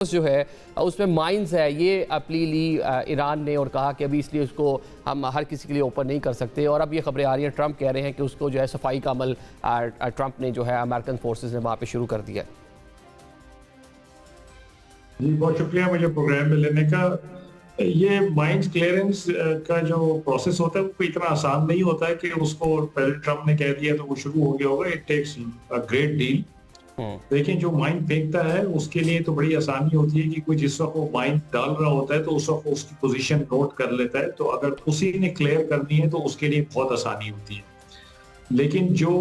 जो है उसमें माइंस है, ये अपील ली ईरान ने और कहा कि अभी इसलिए उसको हम हर किसी के लिए ओपन नहीं कर सकते। और अब ये खबरें आ रही हैं, ट्रंप कह रहे हैं कि उसको जो है सफाई का अमल ट्रंप ने जो है अमेरिकन फोर्सेस ने वहाँ पे शुरू कर दिया। जी बहुत शुक्रिया मुझे प्रोग्राम में लेने का। ये माइंस क्लियरेंस का जो प्रोसेस होता है वो इतना आसान नहीं होता है कि उसको प्रेसिडेंट ट्रंप ने कह दिया तो वो शुरू हो गया होगा। It takes a great deal. देखिए जो माइन फेंकता है उसके लिए तो बड़ी आसानी होती है कि कोई जिस वक्त वो माइन डाल रहा होता है तो उस वक्त उसकी पोजीशन नोट कर लेता है, तो अगर उसी ने क्लियर करनी है तो उसके लिए बहुत आसानी होती है। लेकिन जो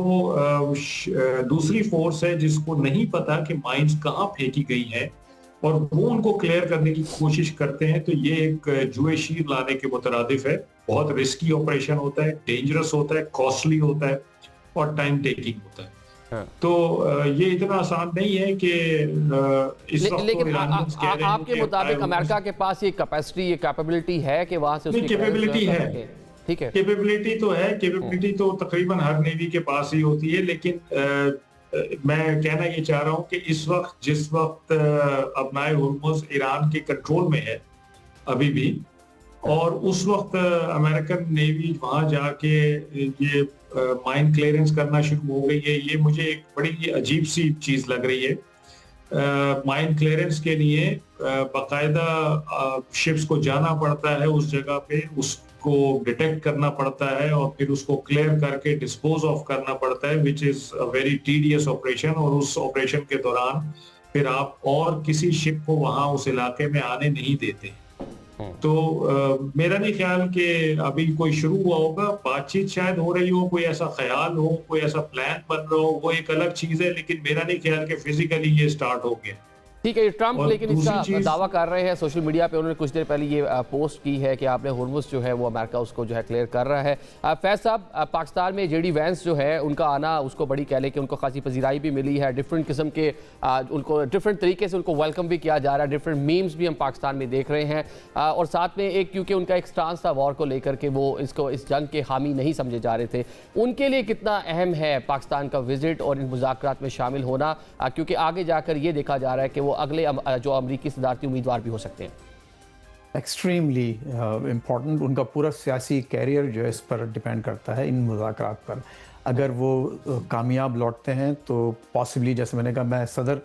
दूसरी फोर्स है जिसको नहीं पता कि माइंस कहाँ फेंकी गई हैं और वो उनको क्लियर करने की कोशिश करते हैं, तो ये एक जुए शीर लाने के मुतरादिफ है। बहुत रिस्की ऑपरेशन होता है, डेंजरस होता है, कॉस्टली होता है और टाइम टेकिंग होता है। तो ये इतना आसान नहीं है कि इस वक्त लेकिन तो ईरानियंस कह रहे हैं आपके कि मुताबिक अमेरिका के पास ये कैपेसिटी, ये कैपेबिलिटी है कि वहां से उसकी कैपेबिलिटी है। ठीक है, कैपेबिलिटी तो है, कैपेबिलिटी तो तकरीबन हर नेवी के पास ही होती है। लेकिन मैं कहना ये चाह रहा हूँ कि इस वक्त जिस वक्त अपनाए हुर्मुज़ ईरान के कंट्रोल में है अभी भी, और उस वक्त अमेरिकन नेवी वहां जाके ये माइन क्लियरेंस करना शुरू हो गई है, ये मुझे एक बड़ी अजीब सी चीज लग रही है। माइन क्लियरेंस के लिए बाकायदा शिप्स को जाना पड़ता है उस जगह पे, उसको डिटेक्ट करना पड़ता है और फिर उसको क्लियर करके डिस्पोज ऑफ करना पड़ता है, which is a very tedious operation. और उस ऑपरेशन के दौरान फिर आप और किसी शिप को वहां उस इलाके में आने नहीं देते। तो मेरा नहीं ख्याल कि अभी कोई शुरू हुआ होगा, बातचीत शायद हो रही हो, कोई ऐसा ख्याल हो, कोई ऐसा प्लान बन रहा हो, वो एक अलग चीज है। लेकिन मेरा नहीं ख्याल कि फिजिकली ये स्टार्ट हो गया। ठीक है। ट्रंप लेकिन इसका दावा कर रहे हैं सोशल मीडिया पे, उन्होंने कुछ देर पहले ये पोस्ट की है कि आपने हुर्मुज़ जो है वो अमेरिका उसको जो है क्लियर कर रहा है। फैज साहब, पाकिस्तान में जेडी वैंस जो है उनका आना, उसको बड़ी कह लें कि उनको खासी पजीराई भी मिली है, डिफरेंट किस्म के उनको डिफरेंट तरीके से उनको वेलकम भी किया जा रहा है, डिफरेंट मीम्स भी हम पाकिस्तान में देख रहे हैं। और साथ में एक, क्योंकि उनका एक स्टांस था वॉर को लेकर के, वो इसको इस जंग के हामी नहीं समझे जा रहे थे, उनके लिए कितना अहम है पाकिस्तान का विजिट और इन मुज़ाकरात में शामिल होना, क्योंकि आगे जाकर ये देखा जा रहा है कि वो अगले जो अमरीकी सदारती उम्मीदवार भी हो सकते हैं। Extremely important. उनका पूरा सियासी कैरियर जो है इस पर डिपेंड करता है, इन मुज़ाकरात पर। अगर वो कामयाब लौटते हैं तो पॉसिबली, जैसे मैंने कहा, मैं सदर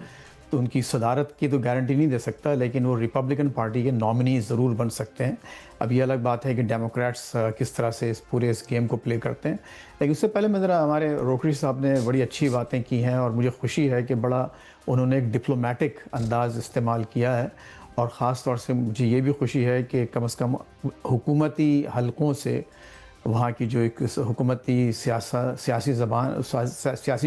तो उनकी सदारत की तो गारंटी नहीं दे सकता, लेकिन वो रिपब्लिकन पार्टी के नॉमिनी ज़रूर बन सकते हैं। अब ये अलग बात है कि डेमोक्रेट्स किस तरह से इस गेम को प्ले करते हैं। लेकिन उससे पहले मैं ज़रा, हमारे रोकड़ी साहब ने बड़ी अच्छी बातें की हैं और मुझे खुशी है कि बड़ा उन्होंने एक डिप्लोमेटिक अंदाज़ इस्तेमाल किया है। और ख़ास तौर से मुझे ये भी खुशी है कि कम से कम हुकूमती हलकों से वहाँ की जो एक हुकूमती सियासी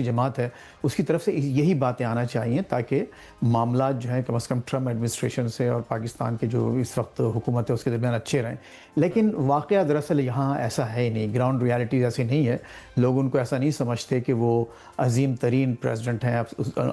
जमात है उसकी तरफ से यही बातें आना चाहिए, ताकि मामला जो है कम से कम ट्रम्प एडमिनिस्ट्रेशन से और पाकिस्तान के जो इस वक्त हुकूमत है उसके दरमियान अच्छे रहें। लेकिन वाक़या दरअसल यहाँ ऐसा है ही नहीं, ग्राउंड रियलिटीज़ ऐसी नहीं है। लोग उनको ऐसा नहीं समझते कि वो अजीम तरीन प्रेसिडेंट हैं,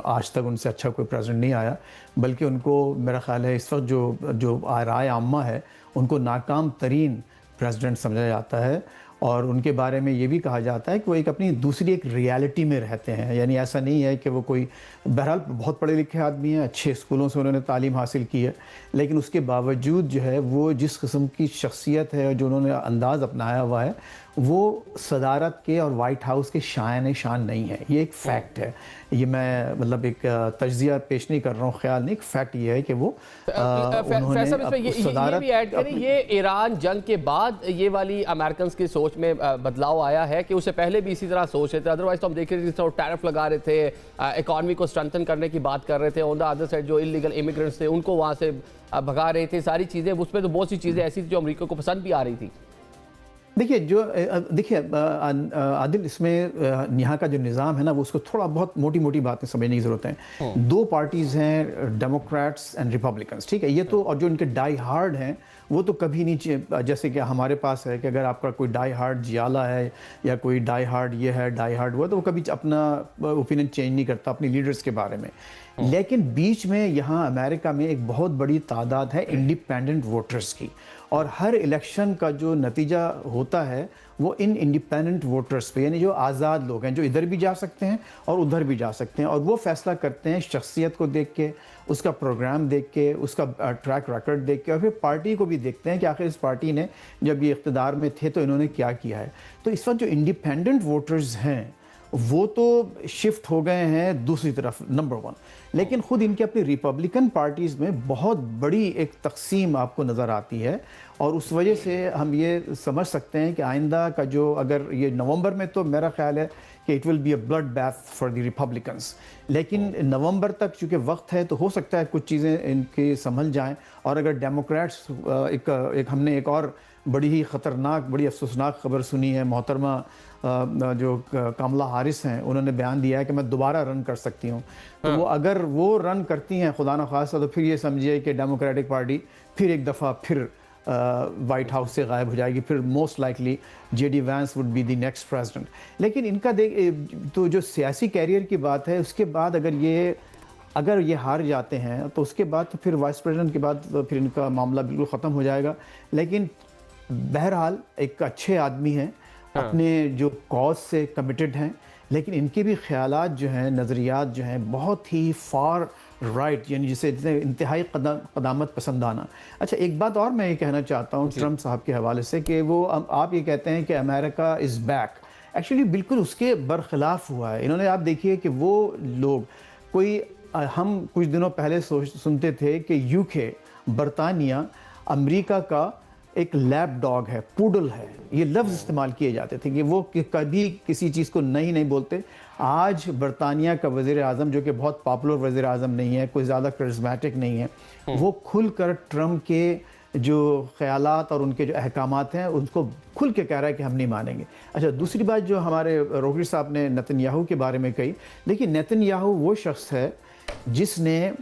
आज तक उनसे अच्छा कोई प्रेसिडेंट नहीं आया, बल्कि उनको, मेरा ख़्याल है, इस वक्त जो राय आम्मा है उनको नाकाम तरीन प्रेसिडेंट समझा जाता है। और उनके बारे में ये भी कहा जाता है कि वो अपनी दूसरी एक रियलिटी में रहते हैं। यानी ऐसा नहीं है कि वो कोई, बहरहाल बहुत पढ़े लिखे आदमी हैं, अच्छे स्कूलों से उन्होंने तालीम हासिल की है, लेकिन उसके बावजूद जो है वो जिस किस्म की शख्सियत है और जो उन्होंने अंदाज़ अपनाया हुआ है वो सदारत के और वाइट हाउस के शान नहीं है। ये एक फ़ैक्ट है। ये मैं मतलब एक तज्ज़िया पेश नहीं कर रहा हूँ, ख्याल नहीं, एक फ़ैक्ट ये है कि वो उन्होंने सदारत भी ऐड करें। ये ईरान जंग के बाद ये वाली अमेरिकन की सोच में बदलाव आया है कि उससे पहले भी इसी तरह सोच रहे थे? अदरवाइज तो हम देख रहे थे जिस तरह टैरिफ लगा रहे थे, इकॉनमी को स्ट्रेंथन करने की बात कर रहे थे, ऑन द अदर साइड जो इलीगल इमिग्रेंट्स थे उनको वहाँ से भगा रहे थे, सारी चीज़ें। उसमें तो बहुत सी चीज़ें ऐसी थी जो अमेरिका को पसंद भी आ रही थी। देखिए आदिल, इसमें यहाँ का जो निज़ाम है ना, वो उसको थोड़ा बहुत मोटी मोटी बातें समझने की ज़रूरत है। दो पार्टीज़ हैं, डेमोक्रेट्स एंड रिपब्लिकन्स, ठीक है, ये तो। और जो इनके डाई हार्ड हैं वो तो कभी नहीं, जैसे कि हमारे पास है कि अगर आपका कोई डाई हार्ड जियाला है या कोई डाई हार्ड ये है, डाई हार्ड वो, तो वो कभी अपना ओपिनियन चेंज नहीं करता अपनी लीडर्स के बारे में। लेकिन बीच में यहाँ अमेरिका में एक बहुत बड़ी तादाद है इंडिपेंडेंट वोटर्स की, और हर इलेक्शन का जो नतीजा होता है वो इन इंडिपेंडेंट वोटर्स पे, यानी जो आज़ाद लोग हैं, जो इधर भी जा सकते हैं और उधर भी जा सकते हैं, और वो फैसला करते हैं शख्सियत को देख के उसका प्रोग्राम देख के, उसका ट्रैक रिकॉर्ड देख के, और फिर पार्टी को भी देखते हैं कि आखिर इस पार्टी ने जब ये इख्तिदार में थे तो इन्होंने क्या किया है। तो इस वक्त जो इंडिपेंडेंट वोटर्स हैं वो तो शिफ्ट हो गए हैं दूसरी तरफ, नंबर वन। लेकिन खुद इनके अपनी रिपब्लिकन पार्टीज़ में बहुत बड़ी एक तकसीम आपको नज़र आती है, और उस वजह से हम ये समझ सकते हैं कि आइंदा का जो, अगर ये नवंबर में, तो मेरा ख्याल है कि it will be a blood bath for the Republicans, लेकिन नवंबर तक चूँकि वक्त है तो हो सकता है कुछ चीज़ें इनकी संभल जाएं। और अगर डेमोक्रेट्स, एक हमने एक और बड़ी ही ख़तरनाक, बड़ी अफसोसनाक खबर सुनी है, मोहतरमा जो कमला हारिस हैं, उन्होंने बयान दिया है कि मैं दोबारा रन कर सकती हूँ। तो वो अगर वो रन करती हैं खुदा न खास्ता, तो फिर ये समझिए कि डेमोक्रेटिक पार्टी फिर एक दफ़ा फिर वाइट हाउस से गायब हो जाएगी, फिर most likely JD Vance would be the next president. लेकिन इनका तो जो सियासी कैरियर की बात है, उसके बाद अगर ये हार जाते हैं तो उसके बाद तो फिर वाइस प्रेसिडेंट के बाद तो फिर इनका मामला बिल्कुल ख़त्म हो जाएगा। लेकिन बहरहाल एक अच्छे आदमी हैं, अपने जो कॉज से कमिटेड हैं, लेकिन इनके भी ख्यालात जो हैं, नज़रियात जो हैं, बहुत ही फार राइट, यानी जिसे इंतहाई क़दामत पसंद आना। अच्छा, एक बात और मैं ये कहना चाहता हूँ ट्रंप साहब के हवाले से कि वो, आप ये कहते हैं कि अमेरिका इज़ बैक, एक्चुअली बिल्कुल उसके बरखिलाफ़ हुआ है। इन्होंने, आप देखिए कि वो लोग, हम कुछ दिनों पहले सुनते थे कि यूके, बरतानिया, अमेरिका का एक लैब डॉग है, पूडल है, ये लफ्ज़ इस्तेमाल किए जाते थे कि वो कभी किसी चीज़ को नहीं बोलते। आज बरतानिया का वज़ीर आज़म, जो कि बहुत पॉपुलर वज़ीर आज़म नहीं है, कोई ज़्यादा करिस्मेटिक नहीं है, वो खुलकर ट्रंप के जो ख़यालात और उनके जो अहकामात हैं उनको खुल के कह रहा है कि हम नहीं मानेंगे। अच्छा, दूसरी बात जो हमारे रोहित साहब ने नेतन्याहू के बारे में कही, देखिए नेतन्याहू वो शख्स है जिसने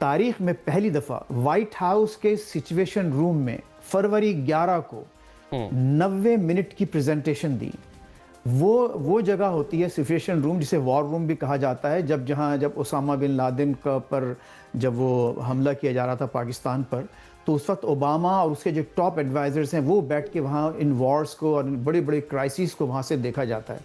तारीख़ में पहली दफ़ा वाइट हाउस के सिचुएशन रूम में फरवरी 11 को 90 मिनट की प्रेजेंटेशन दी। वो जगह होती है सिचुएशन रूम, जिसे वॉर रूम भी कहा जाता है, जब ओसामा बिन लादेन का पर जब वो हमला किया जा रहा था पाकिस्तान पर, तो उस वक्त ओबामा और उसके जो टॉप एडवाइजर्स हैं वो बैठ के वहाँ इन वॉर्स को और बड़े बड़े क्राइसिस को वहाँ से देखा जाता है।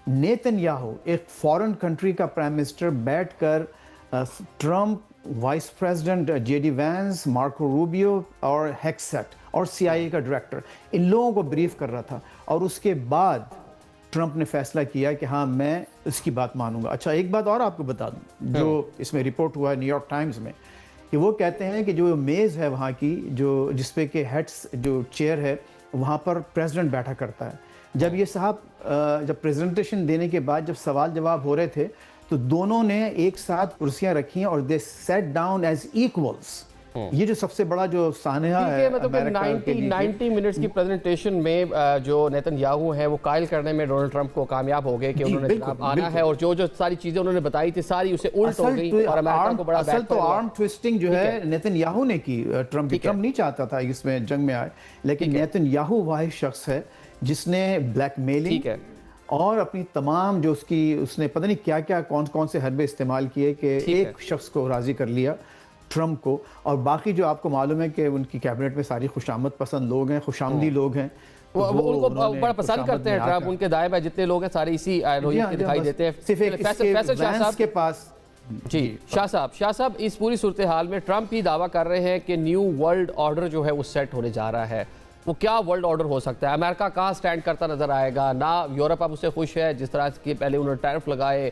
नेतन्याहू, एक फॉरेन कंट्री का प्राइम मिनिस्टर, बैठ कर Trump, vice president JD Vance, Marco Rubio और हेक्सेट और CIA का डायरेक्टर, इन लोगों को ब्रीफ कर रहा था, और उसके बाद ट्रंप ने फैसला किया कि हाँ, मैं इसकी बात मानूंगा। अच्छा, एक बात और आपको बता दूं, जो इसमें रिपोर्ट हुआ है न्यूयॉर्क टाइम्स में, कि वो कहते हैं कि जो मेज़ है वहाँ की, जो जिसपे के हेड्स, जो चेयर है, वहाँ पर प्रेसिडेंट बैठा करता है। जब ये साहब जब प्रेजेंटेशन देने के बाद जब सवाल जवाब हो रहे थे, तो दोनों ने एक साथ कुर्सियां रखी और दे सेट डाउन एज इक्वल्स। ये जो सबसे बड़ा जो सानहा है, मतलब 90 मिनट्स की प्रेजेंटेशन में जो नेतन्याहू हैं वो कायल करने में डोनाल्ड ट्रंप को कामयाब हो गए कि उन्होंने जनाब आना है, और जो सारी चीजें उन्होंने बताई थी सारी उसे उल्ट हो गई, और अमेरिका को बड़ा असल तो आर्म ट्विस्टिंग जो है नेतन्याहू ने की। ट्रंप नहीं चाहता था इसमें जंग में आए, लेकिन नेतन्याहू वह शख्स है जिसने ब्लैकमेलिंग और अपनी तमाम जो उसने पता नहीं क्या क्या कौन से हरबे इस्तेमाल किए कि एक शख्स को राजी कर लिया, ट्रंप को। और बाकी जो आपको मालूम है कि उनकी कैबिनेट में सारी खुशामद पसंद लोग हैं, खुशामदी लोग हैं, वो उनको बड़ा पसंद करते हैं ट्रंप। उनके दाएं बाएं जितने लोग हैं सारे इसी रोहित के दिखाई देते हैं। फैसल शाह साहब के पास, जी शाह साहब, इस पूरी सूरत हाल में ट्रंप ही दावा कर रहे हैं कि न्यू वर्ल्ड ऑर्डर जो है वो सेट होने जा रहा है। वो क्या वर्ल्ड ऑर्डर हो सकता है? अमेरिका कहाँ स्टैंड करता नजर आएगा? ना यूरोप अब उससे खुश है, जिस तरह के पहले उन्होंने टैरिफ लगाए,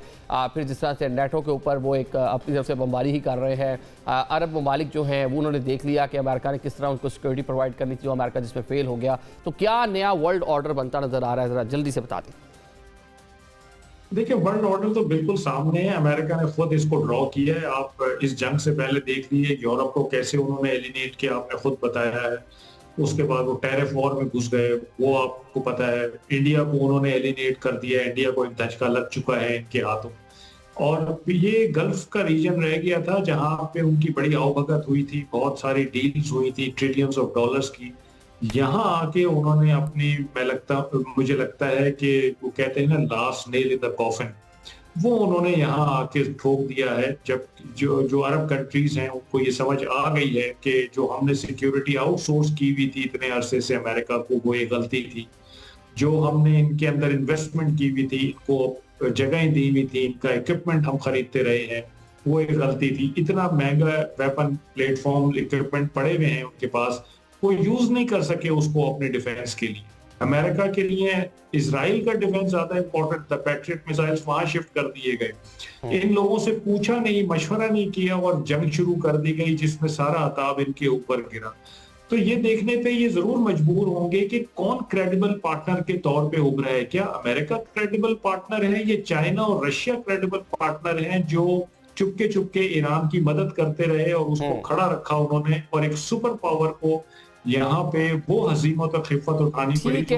फिर जिस तरह से नेटो के ऊपर वो एक अपनी तरफ से बमबारी ही कर रहे हैं। अरब ममालिक जो हैं वो उन्होंने देख लिया कि अमेरिका ने किस तरह उनको सिक्योरिटी प्रोवाइड करनी थी, जो अमेरिका जिसमें फेल हो गया। तो क्या नया वर्ल्ड ऑर्डर बनता नजर आ रहा है? जरा जल्दी से बता दें। देखिए, वर्ल्ड ऑर्डर तो बिल्कुल सामने है, अमेरिका ने खुद इसको ड्रॉ किया है। आप इस जंग से पहले देख लीजिए यूरोप को कैसे उन्होंने एलिनेट किया, आपने खुद बताया है। उसके बाद वो टैरिफ वॉर में घुस गए, वो आपको पता है। इंडिया को उन्होंने एलिनेट कर दिया, इंडिया को एक धचका लग चुका है इनके हाथों। और ये गल्फ का रीजन रह गया था जहां पे उनकी बड़ी आवभगत हुई थी, बहुत सारी डील्स हुई थी ट्रिलियंस ऑफ डॉलर्स की। यहाँ आके उन्होंने अपनी, मुझे लगता है कि वो कहते हैं ना, last nail in the coffin, वो उन्होंने यहाँ आके ठोक दिया है। जब जो अरब कंट्रीज हैं उनको ये समझ आ गई है कि जो हमने सिक्योरिटी आउटसोर्स की हुई थी इतने अरसे से अमेरिका को, वो एक गलती थी। जो हमने इनके अंदर इन्वेस्टमेंट की हुई थी, इनको जगहें दी हुई थी, इनका इक्विपमेंट हम खरीदते रहे हैं, वो एक गलती थी। इतना महंगा वेपन प्लेटफॉर्म इक्विपमेंट पड़े हुए हैं उनके पास, वो यूज नहीं कर सके उसको अपने डिफेंस के लिए। अमेरिका के लिए इजराइल का डिफेंस ज्यादा इंपॉर्टेंट था, पैट्रियट मिसाइल्स वहां शिफ्ट कर दिए गए। इन लोगों से पूछा नहीं, मशवरा नहीं किया और जंग शुरू कर दी गई जिसमें सारा अताब इनके ऊपर गिरा। तो ये देखने पे ये जरूर मजबूर होंगे कि कौन क्रेडिबल पार्टनर के तौर पे उभरा है। क्या अमेरिका क्रेडिबल पार्टनर है, ये चाइना और रशिया क्रेडिबल पार्टनर हैं जो चुपके चुपके ईरान की मदद करते रहे और उसको खड़ा रखा उन्होंने, और एक सुपर पावर को यहाँ पे वो हजीमत और खिफत उठानी पड़ी। ठीक है।